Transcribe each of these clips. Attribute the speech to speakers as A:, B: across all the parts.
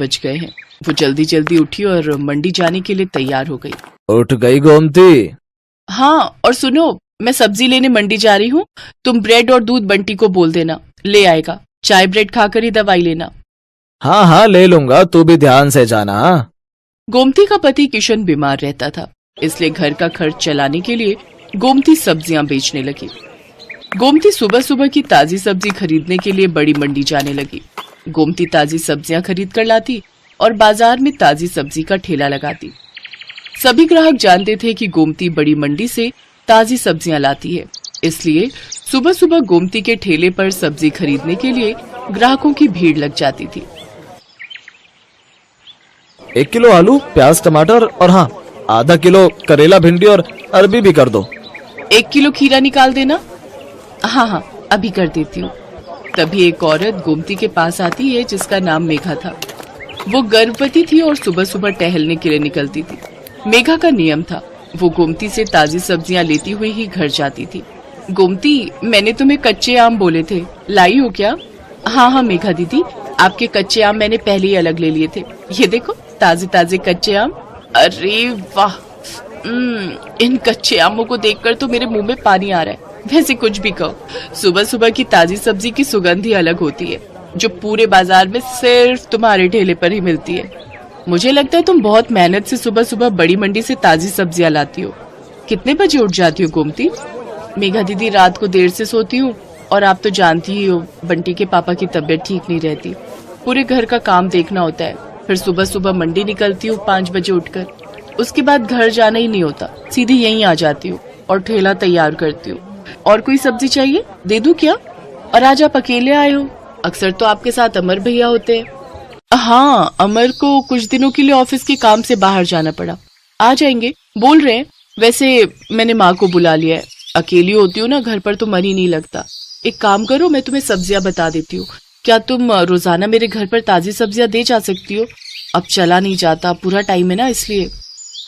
A: बज गए हैं। वो जल्दी जल्दी उठी और मंडी जाने के लिए तैयार हो गई।
B: उठ गई गोमती?
A: हाँ, और सुनो, मैं सब्जी लेने मंडी जा रही हूँ। तुम ब्रेड और दूध बंटी को बोल देना, ले आएगा। चाय ब्रेड खाकर ही दवाई लेना।
B: हाँ हाँ ले लूंगा, तू भी ध्यान से जाना।
A: गोमती का पति किशन बीमार रहता था, इसलिए घर का खर्च चलाने के लिए गोमती सब्जियां बेचने लगी। गोमती सुबह सुबह की ताजी सब्जी खरीदने के लिए बड़ी मंडी जाने लगी। गोमती ताजी सब्जियां खरीद कर लाती और बाजार में ताजी सब्जी का ठेला लगाती। सभी ग्राहक जानते थे कि गोमती बड़ी मंडी से ताजी सब्जियां लाती है, इसलिए सुबह सुबह गोमती के ठेले पर सब्जी खरीदने के लिए ग्राहकों की भीड़ लग जाती थी।
B: 1 किलो आलू, प्याज, टमाटर और हाँ आधा किलो करेला, भिंडी और अरबी भी कर दो।
A: 1 किलो खीरा निकाल देना। हाँ हाँ, अभी कर देती हूँ। तभी एक औरत गोमती के पास आती है जिसका नाम मेघा था। वो गर्भवती थी और सुबह सुबह टहलने के लिए निकलती थी। मेघा का नियम था, वो गोमती से ताजी सब्जियां लेती हुई ही घर जाती थी। गोमती, मैंने तुम्हें कच्चे आम बोले थे, लाई हो क्या? हाँ हाँ मेघा दीदी, आपके कच्चे आम मैंने पहले ही अलग ले लिए थे। ये देखो ताजे ताजे कच्चे आम। अरे वाह, इन कच्चे आमों को देखकर तो मेरे मुंह में पानी आ रहा है। वैसे कुछ भी कहो, सुबह सुबह की ताजी सब्जी की सुगंध ही अलग होती है, जो पूरे बाजार में सिर्फ तुम्हारे ठेले पर ही मिलती है। मुझे लगता है तुम बहुत मेहनत से सुबह सुबह बड़ी मंडी से ताजी सब्जियां लाती हो। कितने बजे उठ जाती हो गोमती? मेघा दीदी, रात को देर से सोती हूँ और आप तो जानती ही हो बंटी के पापा की तबीयत ठीक नहीं रहती। पूरे घर का काम देखना होता है, फिर सुबह सुबह मंडी निकलती हूँ 5 बजे उठकर। उसके बाद घर जाना ही नहीं होता, सीधे यहीं आ जाती हूँ और ठेला तैयार करती हूँ। और कोई सब्जी चाहिए, दे दूं क्या? और आज आप अकेले आए हो? अक्सर तो आपके साथ अमर भैया होते हैं। हाँ, अमर को कुछ दिनों के लिए ऑफिस के काम से बाहर जाना पड़ा, आ जाएंगे बोल रहे हैं। वैसे मैंने माँ को बुला लिया है, अकेली होती हूँ ना घर पर तो मन ही नहीं लगता। एक काम करो, मैं तुम्हें सब्जियां बता देती हूँ, क्या तुम रोजाना मेरे घर पर ताजी सब्जियां दे जा सकती हो? अब चला नहीं जाता, पूरा टाइम है ना इसलिए।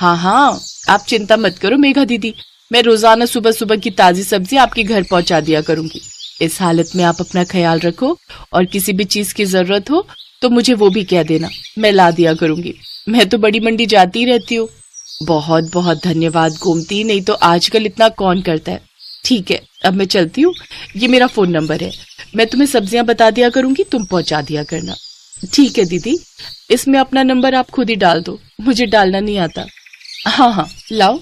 A: हाँ हाँ, आप चिंता मत करो मेघा दीदी, मैं रोजाना सुबह सुबह की ताजी सब्जी आपके घर पहुंचा दिया करूंगी। इस हालत में आप अपना ख्याल रखो और किसी भी चीज की जरूरत हो तो मुझे वो भी कह देना, मैं ला दिया करूंगी। मैं तो बड़ी मंडी जाती ही रहती हूँ। बहुत बहुत धन्यवाद गोमती, नहीं तो आजकल इतना कौन करता है। ठीक है, अब मैं चलती हूँ, ये मेरा फोन नंबर है, मैं तुम्हें सब्जियां बता दिया करूंगी, तुम पहुंचा दिया करना। ठीक है दीदी, इसमें अपना नंबर आप खुद ही डाल दो, मुझे डालना नहीं आता। हाँ हाँ लाओ।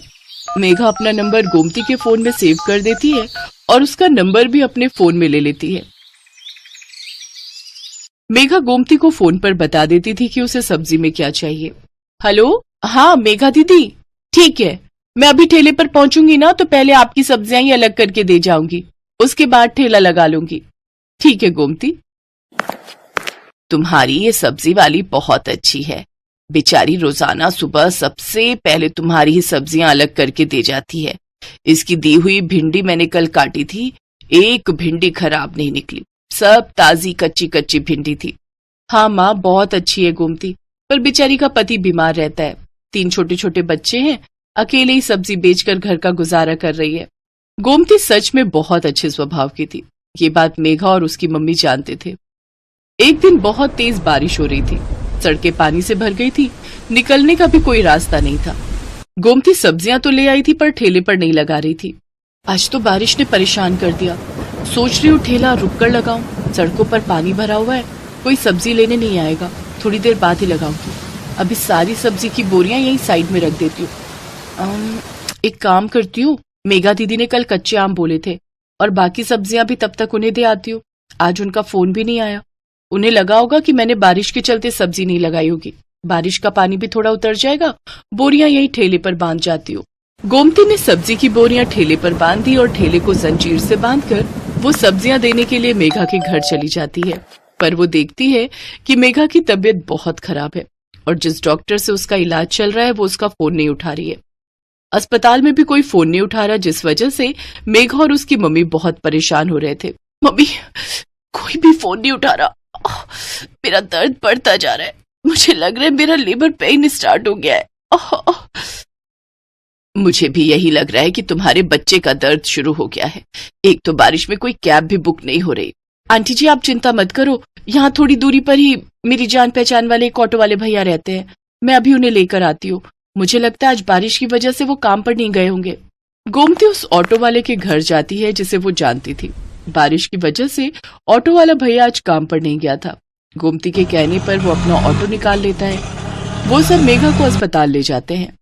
A: मेघा अपना नंबर गोमती के फोन में सेव कर देती है और उसका नंबर भी अपने फोन में ले लेती है। मेघा गोमती को फोन पर बता देती थी कि उसे सब्जी में क्या चाहिए। हेलो, हाँ मेघा दीदी, ठीक है, मैं अभी ठेले पर पहुंचूंगी ना तो पहले आपकी सब्जियां ही अलग करके दे जाऊंगी, उसके बाद ठेला लगा लूंगी। ठीक है गोमती। तुम्हारी ये सब्जी वाली बहुत अच्छी है, बेचारी रोजाना सुबह सबसे पहले तुम्हारी ही सब्जियां अलग करके दे जाती है। इसकी दी हुई भिंडी मैंने कल काटी थी, एक भिंडी खराब नहीं निकली, सब ताजी कच्ची कच्ची भिंडी थी। हाँ माँ, बहुत अच्छी है गोमती, पर बेचारी का पति बीमार रहता है, 3 छोटे छोटे बच्चे हैं, अकेले ही सब्जी बेचकर घर का गुजारा कर रही है। गोमती सच में बहुत अच्छे स्वभाव की थी, ये बात मेघा और उसकी मम्मी जानते थे। एक दिन बहुत तेज बारिश हो रही थी, सड़कें पानी से भर गई थी, निकलने का भी कोई रास्ता नहीं था। गोमती सब्जियां तो ले आई थी पर ठेले पर नहीं लगा रही थी। आज तो बारिश ने परेशान कर दिया, सोच रही हूँ ठेला रुक कर लगाऊं, सड़कों पर पानी भरा हुआ है, कोई सब्जी लेने नहीं आएगा, थोड़ी देर बाद ही लगाऊंगी। अभी सारी सब्जी की बोरियां यहीं साइड में रख देती हूँ। एक काम करती हूँ, मेघा दीदी ने कल कच्चे आम बोले थे और बाकी सब्जियां भी तब तक उन्हें दे आती हूँ। आज उनका फोन भी नहीं आया, उन्हें लगा होगा कि मैंने बारिश के चलते सब्जी नहीं लगाई होगी। बारिश का पानी भी थोड़ा उतर जाएगा, बोरियां यहीं ठेले पर बांध जाती हूँ। गोमती ने सब्जी की बोरियां ठेले पर बांध दी और ठेले को जंजीर से बांधकर वो सब्जियां देने के लिए मेघा के घर चली जाती है। पर वो देखती है कि मेघा की तबीयत बहुत खराब है और जिस डॉक्टर से उसका इलाज चल रहा है वो उसका फोन नहीं उठा रही है। अस्पताल में भी कोई फोन नहीं उठा रहा, जिस वजह से मेघा और उसकी मम्मी बहुत परेशान हो रहे थे। मम्मी, कोई भी फोन नहीं उठा रहा, मेरा दर्द बढ़ता जा रहा है, मुझे लग रहा है मेरा लेबर पेन स्टार्ट हो गया है। मुझे भी यही लग रहा है कि तुम्हारे बच्चे का दर्द शुरू हो गया है। एक तो बारिश में कोई कैब भी बुक नहीं हो रही। आंटी जी आप चिंता मत करो, यहाँ थोड़ी दूरी पर ही मेरी जान पहचान वाले एक ऑटो वाले भैया रहते हैं, मैं अभी उन्हें लेकर आती हूँ। मुझे लगता है आज बारिश की वजह से वो काम पर नहीं गए होंगे। गोमती उस ऑटो वाले के घर जाती है जिसे वो जानती थी। बारिश की वजह से ऑटो वाला भैया आज काम पर नहीं गया था। गोमती के कहने पर वो अपना ऑटो निकाल लेता है। वो सब मेघा को अस्पताल ले जाते हैं।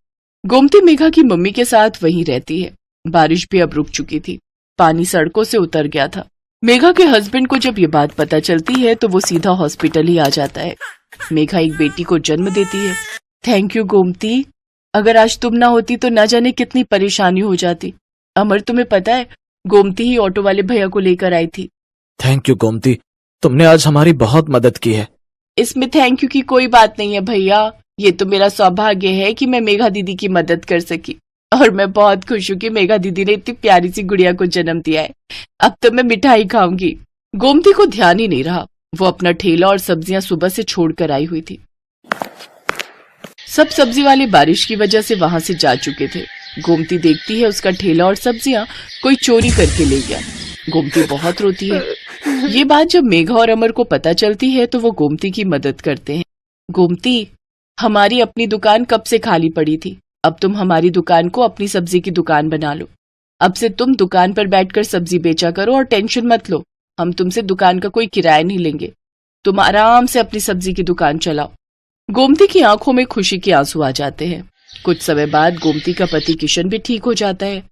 A: गोमती मेघा की मम्मी के साथ वहीं रहती है। बारिश भी अब रुक चुकी थी, पानी सड़कों से उतर गया था। मेघा के हस्बैंड को जब ये बात पता चलती है तो वो सीधा हॉस्पिटल ही आ जाता है। मेघा एक बेटी को जन्म देती है। थैंक यू गोमती, अगर आज तुम ना होती तो ना जाने कितनी परेशानी हो जाती। अमर, तुम्हें पता है गोमती ही ऑटो वाले भैया को लेकर आई थी।
B: थैंक यू गोमती, तुमने आज हमारी बहुत मदद की है।
A: इसमें थैंक यू की कोई बात नहीं है भैया, ये तो मेरा सौभाग्य है कि मैं मेघा दीदी की मदद कर सकी। और मैं बहुत खुश हूँ कि मेघा दीदी ने इतनी प्यारी सी गुड़िया को जन्म दिया है। अब तो मैं मिठाई खाऊंगी। गोमती को ध्यान ही नहीं रहा, वो अपना ठेला और सब्जियां सुबह से छोड़कर आई हुई थी। सब सब्जी वाले बारिश की वजह से वहां से जा चुके थे। गोमती देखती है उसका ठेला और सब्जियां कोई चोरी करके ले गया। गोमती बहुत रोती है। ये बात जब मेघा और अमर को पता चलती है तो वो गोमती की मदद करते हैं। गोमती, हमारी अपनी दुकान कब से खाली पड़ी थी, अब तुम हमारी दुकान को अपनी सब्जी की दुकान बना लो। अब से तुम दुकान पर बैठकर सब्जी बेचा करो और टेंशन मत लो, हम तुमसे दुकान का कोई किराया नहीं लेंगे। तुम आराम से अपनी सब्जी की दुकान चलाओ। गोमती की आंखों में खुशी के आंसू आ जाते हैं। कुछ समय बाद गोमती का पति किशन भी ठीक हो जाता है।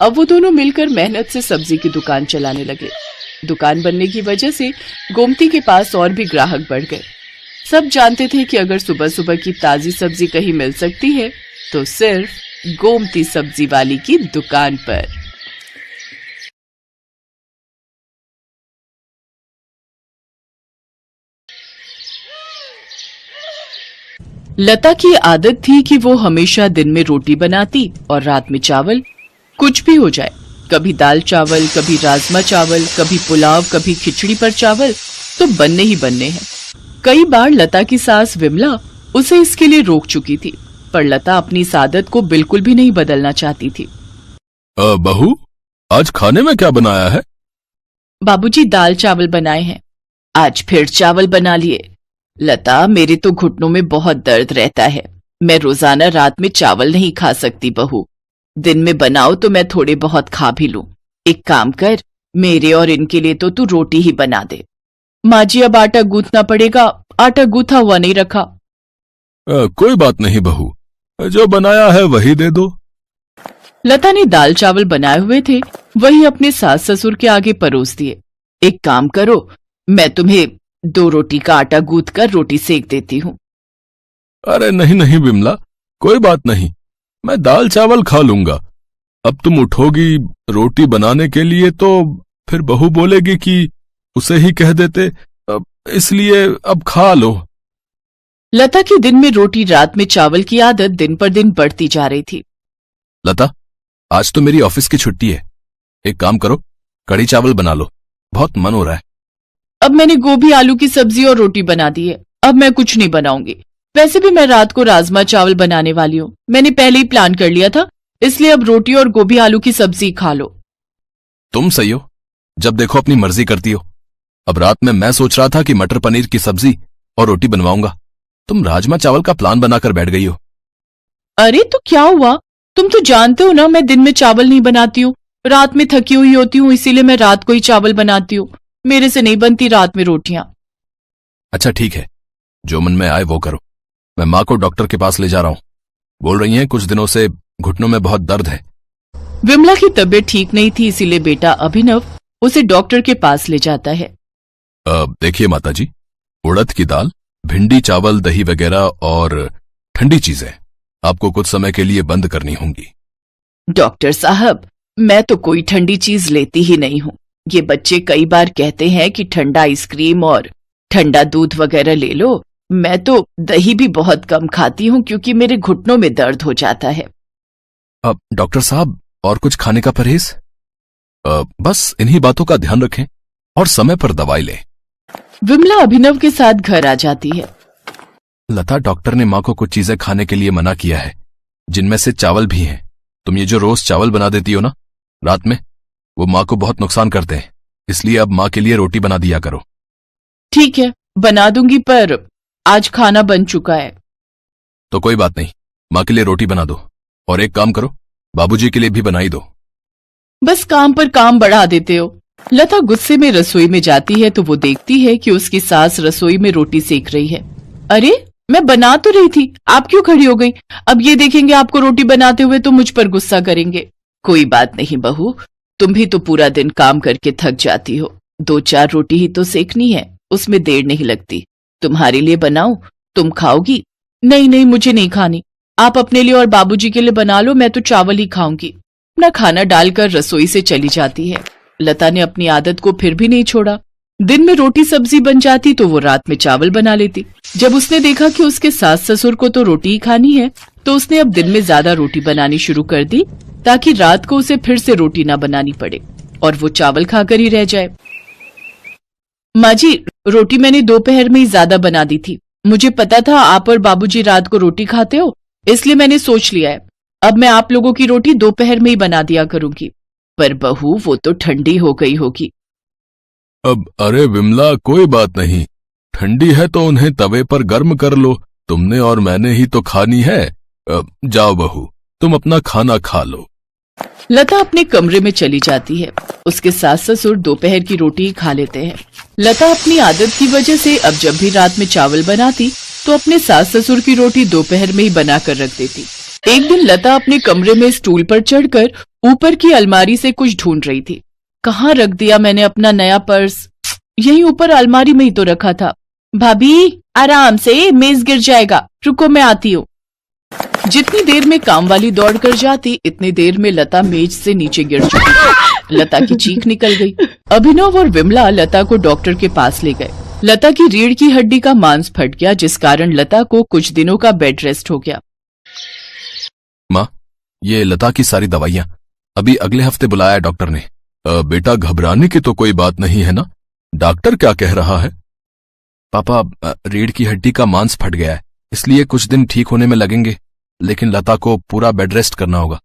A: अब वो दोनों मिलकर मेहनत से सब्जी की दुकान चलाने लगे। दुकान बनने की वजह से गोमती के पास और भी ग्राहक बढ़ गए। सब जानते थे कि अगर सुबह सुबह की ताजी सब्जी कहीं मिल सकती है तो सिर्फ गोमती सब्जी वाली की दुकान पर। लता की आदत थी कि वो हमेशा दिन में रोटी बनाती और रात में चावल। कुछ भी हो जाए, कभी दाल चावल, कभी राजमा चावल, कभी पुलाव, कभी खिचड़ी पर चावल तो बनने ही बनने हैं। कई बार लता की सास विमला उसे इसके लिए रोक चुकी थी, पर लता अपनी इस आदत को बिल्कुल भी नहीं बदलना चाहती थी।
C: बहू, आज खाने में क्या बनाया है?
A: बाबूजी दाल चावल बनाए हैं। आज फिर चावल बना लिए। लता, मेरे तो घुटनों में बहुत दर्द रहता है, मैं रोजाना रात में चावल नहीं खा सकती बहू। दिन में बनाओ तो मैं थोड़े बहुत खा भी लूं। एक काम कर, मेरे और इनके लिए तो तू रोटी ही बना दे। माँ जी, अब आटा गूंथना पड़ेगा, आटा गूंथा हुआ नहीं रखा।
C: कोई बात नहीं बहू, जो बनाया है वही दे दो।
A: लता ने दाल चावल बनाए हुए थे, वही अपने सास ससुर के आगे परोस दिए। एक काम करो, मैं तुम्हें 2 रोटी का आटा गूंथ कर रोटी सेक देती हूँ।
C: अरे नहीं नहीं विमला, कोई बात नहीं, मैं दाल चावल खा लूंगा। अब तुम उठोगी रोटी बनाने के लिए तो फिर बहू बोलेगी कि उसे ही कह देते, इसलिए अब खा लो।
A: लता की दिन में रोटी रात में चावल की आदत दिन पर दिन बढ़ती जा रही थी।
C: लता, आज तो मेरी ऑफिस की छुट्टी है, एक काम करो, कढ़ी चावल बना लो, बहुत मन हो रहा है।
A: अब मैंने गोभी आलू की सब्जी और रोटी बना दी है, अब मैं कुछ नहीं बनाऊंगी। वैसे भी मैं रात को राजमा चावल बनाने वाली हूँ, मैंने पहले ही प्लान कर लिया था, इसलिए अब रोटी और गोभी आलू की सब्जी खा लो।
C: तुम सही हो, जब देखो अपनी मर्जी करती हो। अब रात में मैं सोच रहा था कि मटर पनीर की सब्जी और रोटी बनवाऊंगा, तुम राजमा चावल का प्लान बनाकर बैठ गई हो।
A: अरे तो क्या हुआ, तुम तो जानते हो ना मैं दिन में चावल नहीं बनाती हूँ, रात में थकी हुई होती हूँ, इसीलिए मैं रात को ही चावल बनाती हूँ। मेरे से नहीं बनती रात में रोटियां।
C: अच्छा ठीक है, जो मन में आए वो करो। मैं माँ को डॉक्टर के पास ले जा रहा हूँ, बोल रही हैं कुछ दिनों से घुटनों में बहुत दर्द है।
A: विमला की तबीयत ठीक नहीं थी, इसीलिए बेटा अभिनव उसे डॉक्टर के पास ले जाता है।
C: देखिए माताजी, उड़द की दाल, भिंडी, चावल, दही वगैरह और ठंडी चीजें आपको कुछ समय के लिए बंद करनी होंगी।
A: डॉक्टर साहब, मैं तो कोई ठंडी चीज लेती ही नहीं हूँ। ये बच्चे कई बार कहते हैं कि ठंडा आइसक्रीम और ठंडा दूध वगैरह ले लो। मैं तो दही भी बहुत कम खाती हूँ क्योंकि मेरे घुटनों में दर्द हो जाता है।
C: अब डॉक्टर साहब, और कुछ खाने का परहेज? बस इन्हीं बातों का ध्यान रखें और समय पर दवाई लें।
A: विमला अभिनव के साथ घर आ जाती है।
C: लता, डॉक्टर ने माँ को कुछ चीजें खाने के लिए मना किया है, जिनमें से चावल भी हैं। तुम ये जो रोज चावल बना देती हो ना रात में, वो माँ को बहुत नुकसान करते हैं, इसलिए अब माँ के लिए रोटी बना दिया करो।
A: ठीक है, बना दूंगी, पर आज खाना बन चुका है।
C: तो कोई बात नहीं, माँ के लिए रोटी बना दो, और एक काम करो, बाबूजी के लिए भी बनाई दो।
A: बस काम पर काम बढ़ा देते हो। लता गुस्से में रसोई में जाती है तो वो देखती है कि उसकी सास रसोई में रोटी सेक रही है। अरे, मैं बना तो रही थी, आप क्यों खड़ी हो गई? अब ये देखेंगे आपको रोटी बनाते हुए तो मुझ पर गुस्सा करेंगे। कोई बात नहीं बहू, तुम भी तो पूरा दिन काम करके थक जाती हो, 2-4 रोटी ही तो सेकनी है, उसमें देर नहीं लगती। तुम्हारे लिए बनाऊं, तुम खाओगी? नहीं नहीं, मुझे नहीं खानी, आप अपने लिए और बाबूजी के लिए बना लो, मैं तो चावल ही खाऊंगी। अपना खाना डालकर रसोई से चली जाती है। लता ने अपनी आदत को फिर भी नहीं छोड़ा। दिन में रोटी सब्जी बन जाती तो वो रात में चावल बना लेती। जब उसने देखा कि उसके सास ससुर को तो रोटी ही खानी है, तो उसने अब दिन में ज्यादा रोटी बनानी शुरू कर दी, ताकि रात को उसे फिर से रोटी ना बनानी पड़े और वो चावल खाकर ही रह जाए। माँ जी, रोटी मैंने दोपहर में ही ज्यादा बना दी थी। मुझे पता था आप और बाबूजी रात को रोटी खाते हो, इसलिए मैंने सोच लिया है अब मैं आप लोगों की रोटी दोपहर में ही बना दिया करूंगी। पर बहू, वो तो ठंडी हो गई होगी।
C: अब अरे विमला, कोई बात नहीं, ठंडी है तो उन्हें तवे पर गर्म कर लो, तुमने और मैंने ही तो खानी है। जाओ बहू, तुम अपना खाना खा लो।
A: लता अपने कमरे में चली जाती है। उसके सास ससुर दोपहर की रोटी ही खा लेते हैं। लता अपनी आदत की वजह से अब जब भी रात में चावल बनाती तो अपने सास ससुर की रोटी दोपहर में ही बनाकर रख देती। एक दिन लता अपने कमरे में स्टूल पर चढ़कर ऊपर की अलमारी से कुछ ढूंढ रही थी। कहाँ रख दिया मैंने अपना नया पर्स? यहीं ऊपर अलमारी में ही तो रखा था। भाभी, आराम से, मेज गिर जाएगा, रुको मैं आती हूँ। जितनी देर में काम वाली दौड़ कर जाती, इतनी देर में लता मेज से नीचे गिर चुकी थी। लता की चीख निकल गई। अभिनव और विमला लता को डॉक्टर के पास ले गए। लता की रीढ़ की हड्डी का मांस फट गया, जिस कारण लता को कुछ दिनों का बेड रेस्ट हो गया।
C: माँ, ये लता की सारी दवाइयाँ, अभी अगले हफ्ते बुलाया डॉक्टर ने। बेटा, घबराने की तो कोई बात नहीं है ना? डॉक्टर क्या कह रहा है? पापा, रीढ़ की हड्डी का मांस फट गया है, इसलिए कुछ दिन ठीक होने में लगेंगे, लेकिन लता को पूरा बेड रेस्ट करना होगा।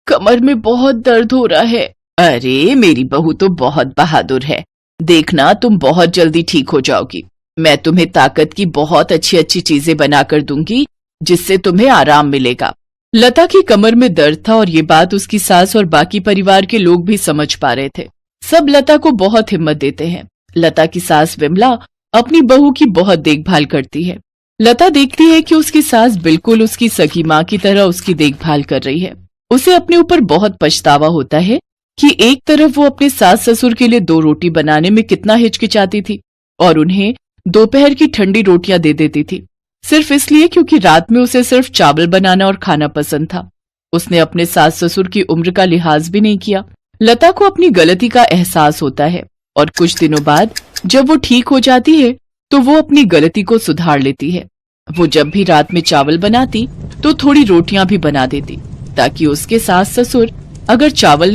A: कमर में बहुत दर्द हो रहा है। अरे, मेरी बहू तो बहुत बहादुर है, देखना तुम बहुत जल्दी ठीक हो जाओगी। मैं तुम्हें ताकत की बहुत अच्छी अच्छी चीजें बनाकर दूंगी, जिससे तुम्हें आराम मिलेगा। लता की कमर में दर्द था और ये बात उसकी सास और बाकी परिवार के लोग भी समझ पा रहे थे। सब लता को बहुत हिम्मत देते हैं। लता की सास विमला अपनी बहू की बहुत देखभाल करती है। लता देखती है कि उसकी सास बिल्कुल उसकी सगी माँ की तरह उसकी देखभाल कर रही है। उसे अपने ऊपर बहुत पछतावा होता है कि एक तरफ वो अपने सास ससुर के लिए 2 रोटी बनाने में कितना हिचकिचाती थी और उन्हें दोपहर की ठंडी रोटियां दे देती थी, सिर्फ इसलिए क्योंकि रात में उसे सिर्फ चावल बनाना और खाना पसंद था। उसने अपने सास ससुर की उम्र का लिहाज भी नहीं किया। लता को अपनी गलती का एहसास होता है और कुछ दिनों बाद जब वो ठीक हो जाती है तो वो अपनी गलती को सुधार लेती है। वो जब भी रात में चावल बनाती तो थोड़ी रोटियां भी बना देती, ताकि उसके सास ससुर अगर चावल नहीं